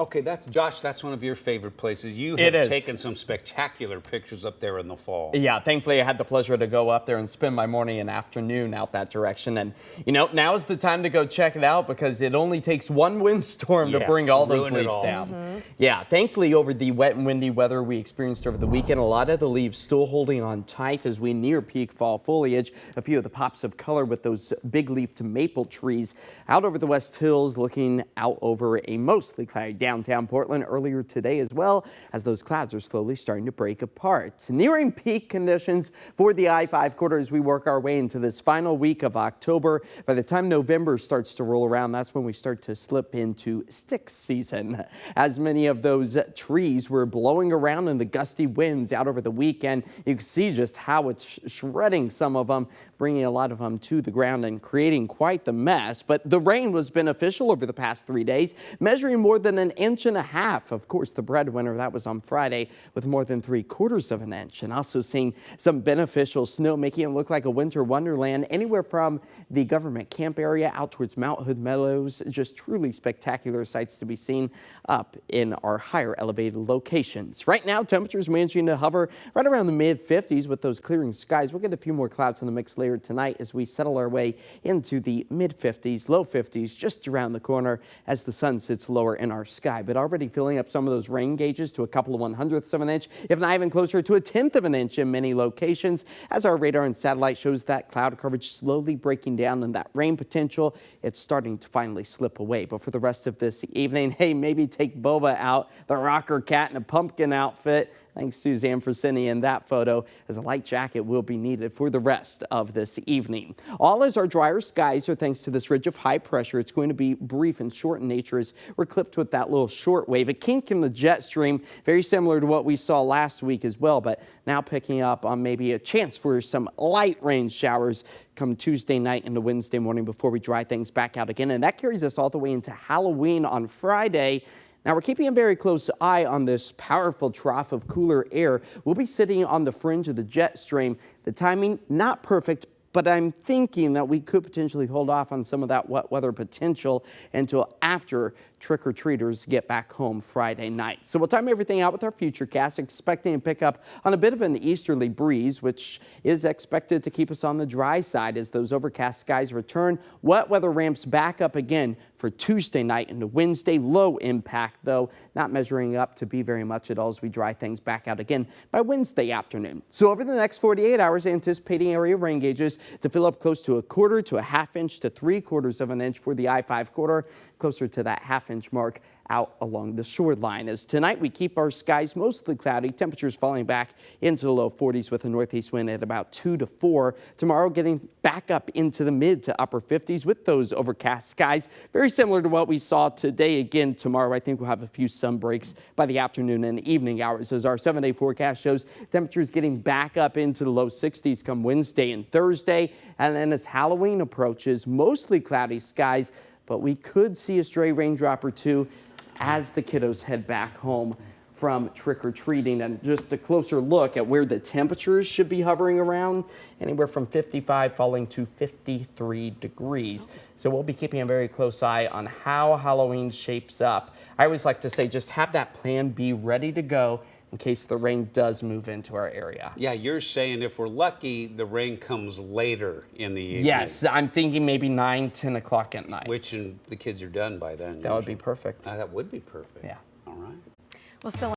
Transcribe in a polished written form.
Okay, Josh, that's one of your favorite places. You It have is. taken some spectacular pictures up there in the fall. Yeah, thankfully I had the pleasure to go up there and spend my morning and afternoon out that direction. And, you know, now is the time to go check it out because it only takes one windstorm to bring all those leaves down. Yeah, thankfully over the wet and windy weather we experienced over the weekend, a lot of the leaves still holding on tight as we near peak fall foliage. A few of the pops of color with those big leaf to maple trees out over the West Hills, looking out over a mostly cloudy downtown Portland earlier today as well, as those clouds are slowly starting to break apart. Nearing peak conditions for the I-5 corridor as we work our way into this final week of October. By the time November starts to roll around, that's when we start to slip into stick season. As many of those trees were blowing around in the gusty winds out over the weekend, you can see just how it's shredding some of them, bringing a lot of them to the ground and creating quite the mess. But the rain was beneficial over the past 3 days, measuring more than an inch and a half. Of course, the breadwinner, that was on Friday with more than 3/4 of an inch, and also seeing some beneficial snow, making it look like a winter wonderland anywhere from the government camp area out towards Mount Hood Meadows. Just truly spectacular sights to be seen up in our higher elevated locations. Right now, temperatures managing to hover right around the mid-50s with those clearing skies. We'll get a few more clouds in the mix later tonight as we settle our way into the mid-50s, low 50s just around the corner as the sun sits lower in our sky. But already filling up some of those rain gauges to a couple of 1/100ths of an inch, if not even closer to a 1/10 of an inch in many locations, as our radar and satellite shows that cloud coverage slowly breaking down and that rain potential, it's starting to finally slip away. But for the rest of this evening, hey, maybe take Boba out, the rocker cat in a pumpkin outfit. Thanks to Suzanne Frassini in that photo, as a light jacket will be needed for the rest of this evening. All as our drier skies are thanks to this ridge of high pressure. It's going to be brief and short in nature as we're clipped with that little short wave. A kink in the jet stream, very similar to what we saw last week as well, but now picking up on maybe a chance for some light rain showers come Tuesday night into Wednesday morning before we dry things back out again. And that carries us all the way into Halloween on Friday. Now, we're keeping a very close eye on this powerful trough of cooler air. We'll be sitting on the fringe of the jet stream. The timing, not perfect, but I'm thinking that we could potentially hold off on some of that wet weather potential until after trick-or-treaters get back home Friday night. So we'll time everything out with our futurecast, expecting to pick up on a bit of an easterly breeze, which is expected to keep us on the dry side as those overcast skies return. Wet weather ramps back up again for Tuesday night into Wednesday. Low impact, though, not measuring up to be very much at all as we dry things back out again by Wednesday afternoon. So over the next 48 hours, anticipating area rain gauges to fill up close to 1/4 to a 1/2 inch to 3/4 of an inch for the I-5 corridor, closer to that 1/2 inch mark out along the shoreline. As tonight we keep our skies mostly cloudy, temperatures falling back into the low 40s with a northeast wind at about 2 to 4. Tomorrow getting back up into the mid to upper 50s with those overcast skies. Very similar to what we saw today. Again, tomorrow I think we'll have a few sun breaks by the afternoon and evening hours as our 7-day forecast shows temperatures getting back up into the low 60s come Wednesday and Thursday. And then as Halloween approaches, mostly cloudy skies, but we could see a stray raindrop or two as the kiddos head back home from trick-or-treating. And just a closer look at where the temperatures should be hovering around, anywhere from 55 falling to 53 degrees. So we'll be keeping a very close eye on how Halloween shapes up. I always like to say just have that plan B ready to go in case the rain does move into our area. Yeah, you're saying if we're lucky, the rain comes later in the evening. Yes, I'm thinking maybe 9, 10 o'clock at night. Which the kids are done by then. That would be perfect. That would be perfect. Yeah. All right. Well, still